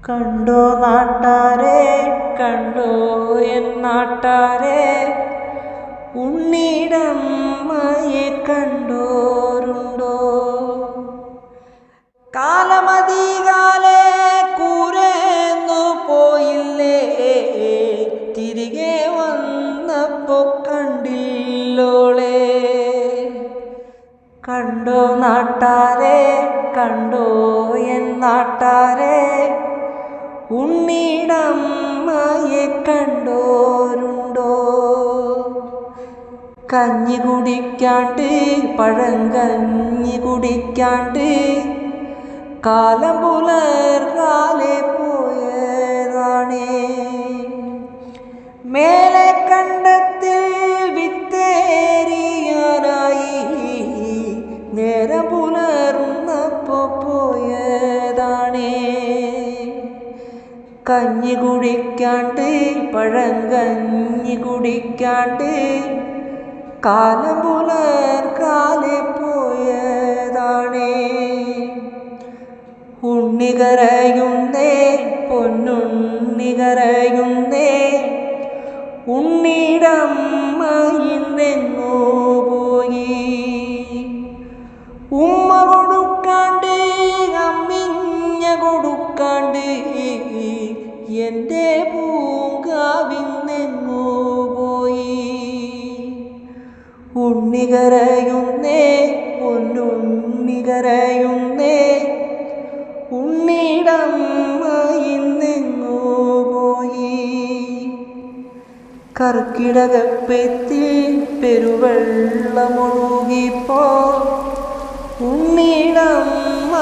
കണ്ടോ നാട്ടാരെ, കണ്ടോ എൻ നാട്ടാരെ, ഉണ്ണിടമ്മയെ കണ്ടോരുണ്ടോ? കാലമധികാലെ കൂരേന്നു പോയില്ലേ, തിരികെ വന്നപ്പോ കണ്ടില്ലോളെ. കണ്ടോ നാട്ടാരെ, കണ്ടോ എൻ നാട്ടാരെ, ഉണ്ണിടമ്മയെ കണ്ടോരുണ്ടോ? കഞ്ഞി കുടിക്കാണ്ട്, പഴങ്കഞ്ഞി കുടിക്കാണ്ട്, കാലം പുലർകാലെ പോയതാണേ. മേലെ കണ്ടത്തിൽ വിത്തേരിയാനായി, നേരം പുലർന്നപ്പോ പോയതാണേ. കഞ്ഞി കുടിക്കാണ്ട്, പഴങ്കഞ്ഞി കുടിക്കാണ്ട്, കാലം പുലർകാലെ പോയതാണേ. ഉണ്ണി കരയുന്നേ, പൊന്നുണ്ണി കരയുന്നേ, ഉണ്ണിടമ്മ ഇന്നെങ്ങോ പോയി. ഉമ്മ കൊടുക്കാണ്ട്, അമ്മിഞ്ഞ കൊടുക്കാണ്ട്, എൻ്റെ പൂങ്കാവിന്നെങ്ങോ പോയി. ഉണ്ണി കരയുന്നേ, പൊന്നുണ്ണി കരയുന്നേ, ഉണ്ണിടമ്മ ഇന്നെങ്ങോ പോയി. കർക്കിടകപ്പെത്തിൽ പെരുവെള്ളമൊഴുകിപ്പോ ഉണ്ണിടമ്മ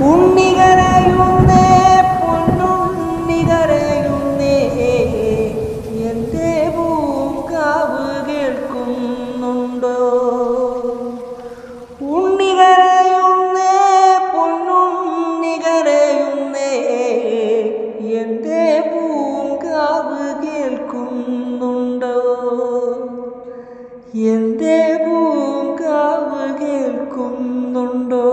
ഉണ്ണി കരയുന്നേ, പൊന്നുണ്ണി കരയുന്നേ, എൻ്റെ പൂങ്കാവ് കേൾക്കുന്നുണ്ടോ? ഉണ്ണി കരയുന്നേ, പൊന്നുണ്ണി കരയുന്നേ, എൻ്റെ പൂങ്കാവ് കേൾക്കുന്നുണ്ടോ? എൻ്റെ പൂങ്കാവ് കേൾക്കുന്നുണ്ടോ?